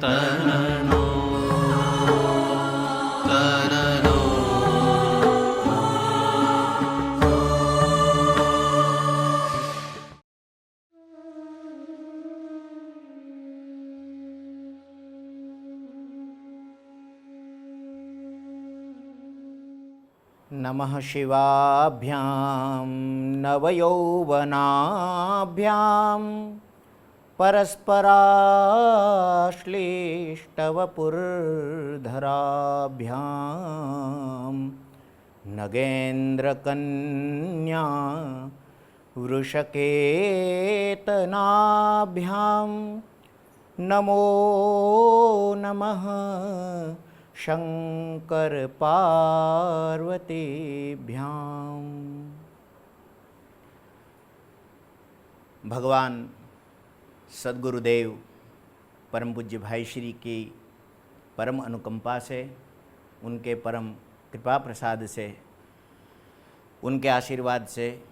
तननो तननो नमः शिवाभ्यां नवयौवनाभ्यां परस्पराश्लिष्टवपुर्धराभ्यां नगेन्द्रकन्या वृषकेतनाभ्यां नमो नमः शंकर पार्वतीभ्यां। भगवान सद्गुरुदेव परम पूज्य भाई श्री की परम अनुकंपा से, उनके परम कृपा प्रसाद से, उनके आशीर्वाद से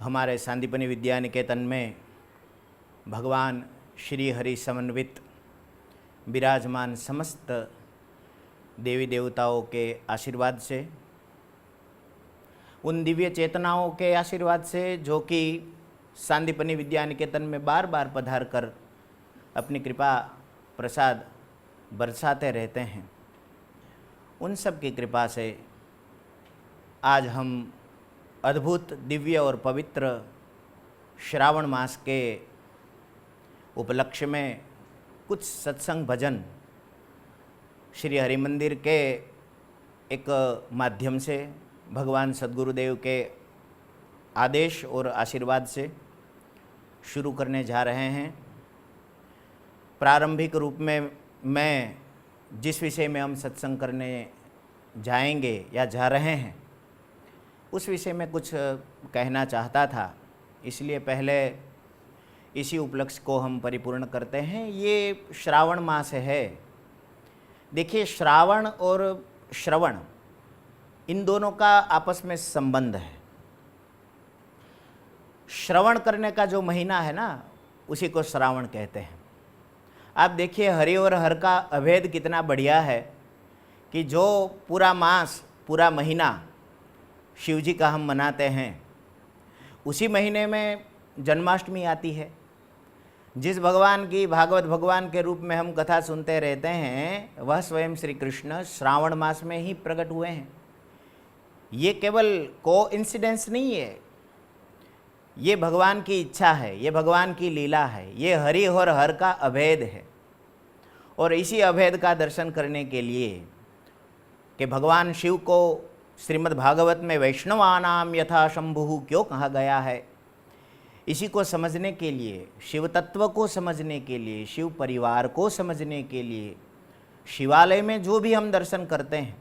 हमारे सांदीपनि विद्या निकेतन में भगवान श्री हरि समन्वित विराजमान समस्त देवी देवताओं के आशीर्वाद से, उन दिव्य चेतनाओं के आशीर्वाद से जो कि सांदीपनि विद्या निकेतन में बार बार पधार कर अपनी कृपा प्रसाद बरसाते रहते हैं, उन सब की कृपा से आज हम अद्भुत दिव्य और पवित्र श्रावण मास के उपलक्ष्य में कुछ सत्संग भजन श्री हरि मंदिर के एक माध्यम से भगवान सद्गुरुदेव के आदेश और आशीर्वाद से शुरू करने जा रहे हैं। प्रारंभिक रूप में मैं जिस विषय में हम सत्संग करने जाएंगे या जा रहे हैं उस विषय में कुछ कहना चाहता था, इसलिए पहले इसी उपलक्ष्य को हम परिपूर्ण करते हैं। ये श्रावण मास है। देखिए, श्रावण और श्रवण इन दोनों का आपस में संबंध है। श्रवण करने का जो महीना है ना, उसी को श्रावण कहते हैं। आप देखिए, हरि और हर का अभेद कितना बढ़िया है कि जो पूरा मास, पूरा महीना शिव जी का हम मनाते हैं, उसी महीने में जन्माष्टमी आती है। जिस भगवान की, भागवत भगवान के रूप में हम कथा सुनते रहते हैं, वह स्वयं श्री कृष्ण श्रावण मास में ही प्रकट हुए हैं। ये केवल कोइंसिडेंस नहीं है, ये भगवान की इच्छा है, ये भगवान की लीला है, ये हरि और हर का अभेद है। और इसी अभेद का दर्शन करने के लिए कि भगवान शिव को श्रीमद् भागवत में वैष्णवानाम यथा शंभुः क्यों कहा गया है, इसी को समझने के लिए, शिव तत्व को समझने के लिए, शिव परिवार को समझने के लिए, शिवालय में जो भी हम दर्शन करते हैं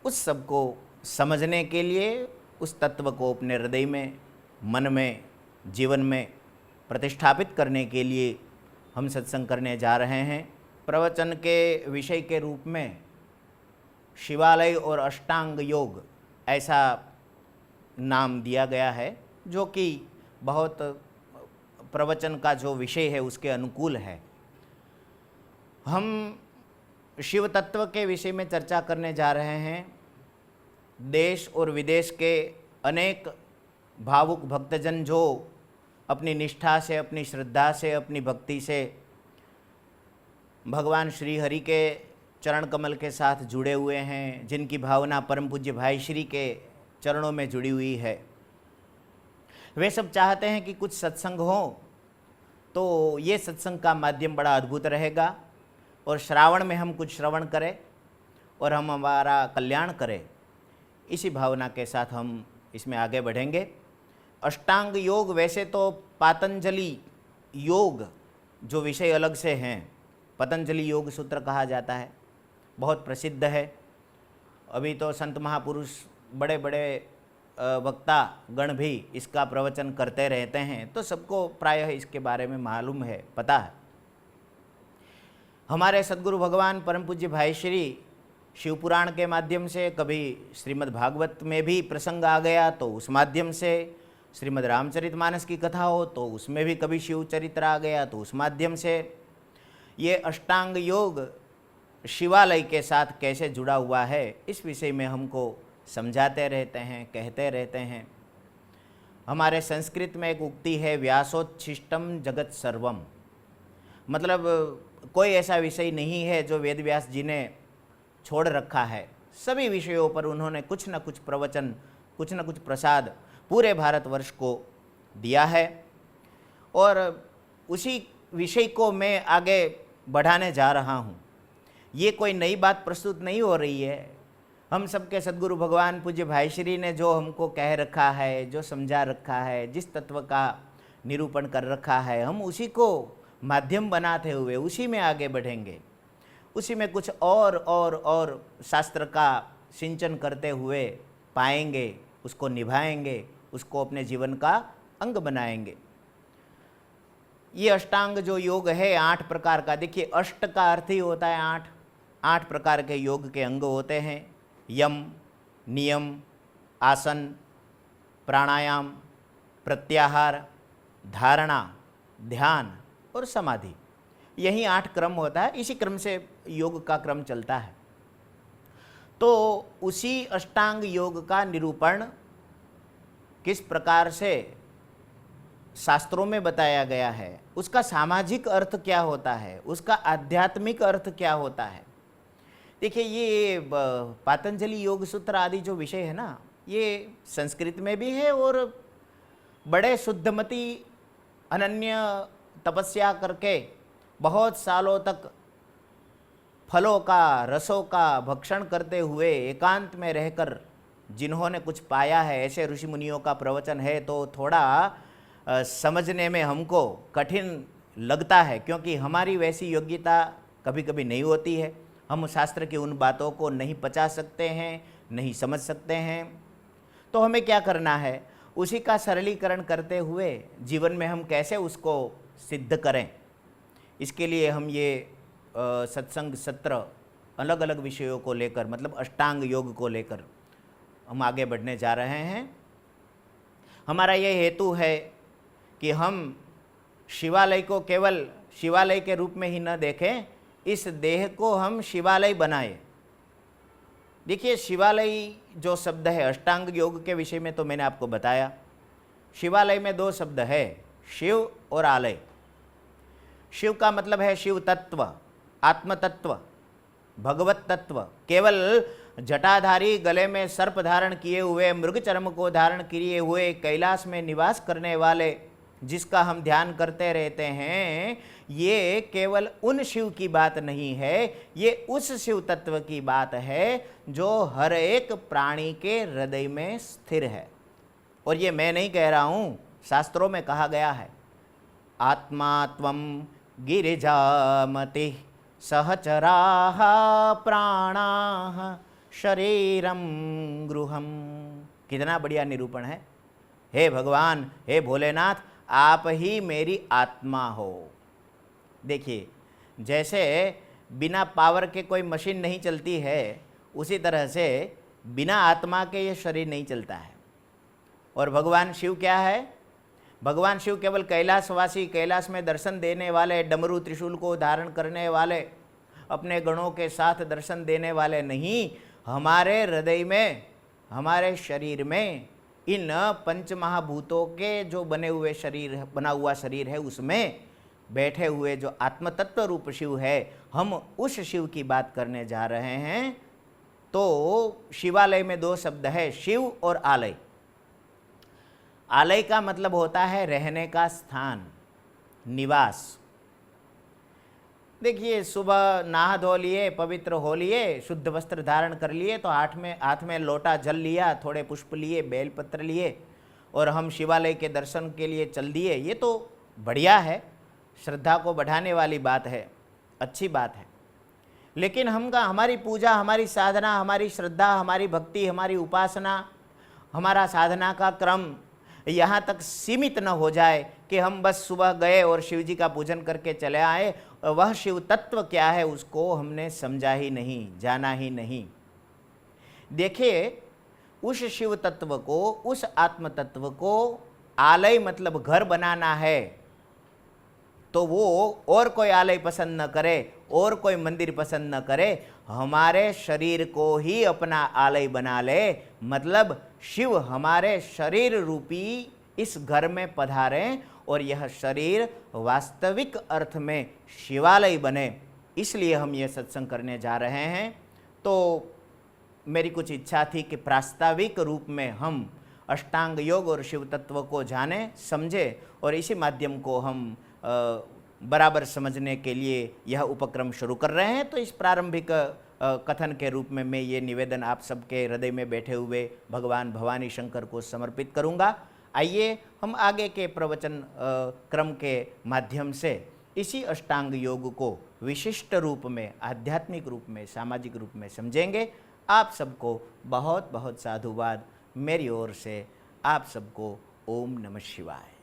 उस सब को समझने के लिए, उस तत्व को अपने हृदय में, मन में, जीवन में प्रतिष्ठापित करने के लिए हम सत्संग करने जा रहे हैं। प्रवचन के विषय के रूप में शिवालय और अष्टांग योग ऐसा नाम दिया गया है, जो कि बहुत प्रवचन का जो विषय है उसके अनुकूल है। हम शिव तत्व के विषय में चर्चा करने जा रहे हैं। देश और विदेश के अनेक भावुक भक्तजन जो अपनी निष्ठा से, अपनी श्रद्धा से, अपनी भक्ति से भगवान श्री हरि के चरण कमल के साथ जुड़े हुए हैं, जिनकी भावना परम पूज्य भाई श्री के चरणों में जुड़ी हुई है, वे सब चाहते हैं कि कुछ सत्संग हो। तो ये सत्संग का माध्यम बड़ा अद्भुत रहेगा और श्रावण में हम कुछ श्रवण करें और हम हमारा कल्याण करें, इसी भावना के साथ हम इसमें आगे बढ़ेंगे। अष्टांग योग वैसे तो पातंजलि योग जो विषय अलग से हैं, पतंजलि योग सूत्र कहा जाता है, बहुत प्रसिद्ध है। अभी तो संत महापुरुष, बड़े बड़े वक्ता गण भी इसका प्रवचन करते रहते हैं, तो सबको प्रायः इसके बारे में मालूम है, पता है। हमारे सद्गुरु भगवान परम पूज्य भाई श्री शिवपुराण के माध्यम से, कभी श्रीमद् भागवत में भी प्रसंग आ गया तो उस माध्यम से, श्रीमद् रामचरितमानस की कथा हो तो उसमें भी कभी शिव चरित्र आ गया तो उस माध्यम से, ये अष्टांग योग शिवालय के साथ कैसे जुड़ा हुआ है, इस विषय में हमको समझाते रहते हैं, कहते रहते हैं। हमारे संस्कृत में एक उक्ति है, व्यासोच्छिष्टम जगत सर्वम। मतलब कोई ऐसा विषय नहीं है जो वेद व्यास जी ने छोड़ रखा है। सभी विषयों पर उन्होंने कुछ न कुछ प्रवचन, कुछ न कुछ प्रसाद पूरे भारतवर्ष को दिया है, और उसी विषय को मैं आगे बढ़ाने जा रहा हूँ। ये कोई नई बात प्रस्तुत नहीं हो रही है। हम सबके सद्गुरु भगवान पूज्य भाई श्री ने जो हमको कह रखा है, जो समझा रखा है, जिस तत्व का निरूपण कर रखा है, हम उसी को माध्यम बनाते हुए उसी में आगे बढ़ेंगे। उसी में कुछ और शास्त्र का सिंचन करते हुए पाएंगे, उसको निभाएंगे, उसको अपने जीवन का अंग बनाएंगे। ये अष्टांग जो योग है 8 प्रकार का। देखिए, अष्ट का अर्थ ही होता है 8 प्रकार के योग के अंग होते हैं। यम, नियम, आसन, प्राणायाम, प्रत्याहार, धारणा, ध्यान और समाधि। यही 8 क्रम होता है। इसी क्रम से योग का क्रम चलता है। तो उसी अष्टांग योग का निरूपण किस प्रकार से शास्त्रों में बताया गया है, उसका सामाजिक अर्थ क्या होता है, उसका आध्यात्मिक अर्थ क्या होता है। देखिए, ये पातंजलि योग सूत्र आदि जो विषय है ना, ये संस्कृत में भी है, और बड़े शुद्धमती अनन्य तपस्या करके बहुत सालों तक फलों का, रसों का भक्षण करते हुए एकांत में रहकर जिन्होंने कुछ पाया है, ऐसे ऋषि मुनियों का प्रवचन है। तो थोड़ा समझने में हमको कठिन लगता है, क्योंकि हमारी वैसी योग्यता कभी कभी नहीं होती है। हम शास्त्र की उन बातों को नहीं पचा सकते हैं, नहीं समझ सकते हैं। तो हमें क्या करना है, उसी का सरलीकरण करते हुए जीवन में हम कैसे उसको सिद्ध करें, इसके लिए हम ये सत्संग सत्र अलग अलग विषयों को लेकर, मतलब अष्टांग योग को लेकर हम आगे बढ़ने जा रहे हैं। हमारा ये हेतु है कि हम शिवालय को केवल शिवालय के रूप में ही न देखें, इस देह को हम शिवालय बनाएं। देखिए, शिवालय जो शब्द है, अष्टांग योग के विषय में तो मैंने आपको बताया। शिवालय में 2 शब्द है, शिव और आलय। शिव का मतलब है शिव तत्व, आत्म तत्व, भगवत तत्व। केवल जटाधारी, गले में सर्प धारण किए हुए, मृग चर्म को धारण किए हुए, कैलाश में निवास करने वाले, जिसका हम ध्यान करते रहते हैं, ये केवल उन शिव की बात नहीं है, ये उस शिव तत्व की बात है जो हर एक प्राणी के हृदय में स्थिर है। और ये मैं नहीं कह रहा हूँ, शास्त्रों में कहा गया है। आत्मा त्वं गिरिजामति सहचराः प्राणाः शरीरम गृहम। कितना बढ़िया निरूपण है। हे भगवान, हे भोलेनाथ, आप ही मेरी आत्मा हो। देखिए, जैसे बिना पावर के कोई मशीन नहीं चलती है, उसी तरह से बिना आत्मा के ये शरीर नहीं चलता है। और भगवान शिव क्या है? भगवान शिव केवल कैलाशवासी, कैलाश में दर्शन देने वाले, डमरू त्रिशूल को धारण करने वाले, अपने गणों के साथ दर्शन देने वाले नहीं, हमारे हृदय में, हमारे शरीर में, इन पंच महाभूतों के जो बने हुए शरीर, बना हुआ शरीर है, उसमें बैठे हुए जो आत्म तत्व रूप शिव है, हम उस शिव की बात करने जा रहे हैं। तो शिवालय में 2 शब्द है, शिव और आलय। आलय का मतलब होता है रहने का स्थान, निवास। देखिए, सुबह नहा धो लिए, पवित्र हो लिए, शुद्ध वस्त्र धारण कर लिए, तो हाथ में लोटा जल लिया, थोड़े पुष्प लिए, बेलपत्र लिए, और हम शिवालय के दर्शन के लिए चल दिए। ये तो बढ़िया है, श्रद्धा को बढ़ाने वाली बात है, अच्छी बात है। लेकिन हमारी पूजा, हमारी साधना, हमारी श्रद्धा, हमारी भक्ति, हमारी उपासना, हमारा साधना का क्रम यहाँ तक सीमित न हो जाए कि हम बस सुबह गए और शिव जी का पूजन करके चले आए, वह शिव तत्व क्या है उसको हमने समझा ही नहीं, जाना ही नहीं। देखिए, उस शिव तत्व को, उस आत्म तत्व को आलय मतलब घर बनाना है, तो वो और कोई आलय पसंद न करे, और कोई मंदिर पसंद न करे, हमारे शरीर को ही अपना आलय बना ले। मतलब शिव हमारे शरीर रूपी इस घर में पधारें और यह शरीर वास्तविक अर्थ में शिवालय बने, इसलिए हम ये सत्संग करने जा रहे हैं। तो मेरी कुछ इच्छा थी कि प्रास्ताविक रूप में हम अष्टांग योग और शिव तत्व को जाने समझे, और इसी माध्यम को हम बराबर समझने के लिए यह उपक्रम शुरू कर रहे हैं। तो इस प्रारंभिक कथन के रूप में मैं ये निवेदन आप सबके हृदय में बैठे हुए भगवान भवानी शंकर को समर्पित करूँगा। आइए हम आगे के प्रवचन क्रम के माध्यम से इसी अष्टांग योग को विशिष्ट रूप में, आध्यात्मिक रूप में, सामाजिक रूप में समझेंगे। आप सबको बहुत बहुत साधुवाद मेरी ओर से। आप सबको ओम नमः शिवाय।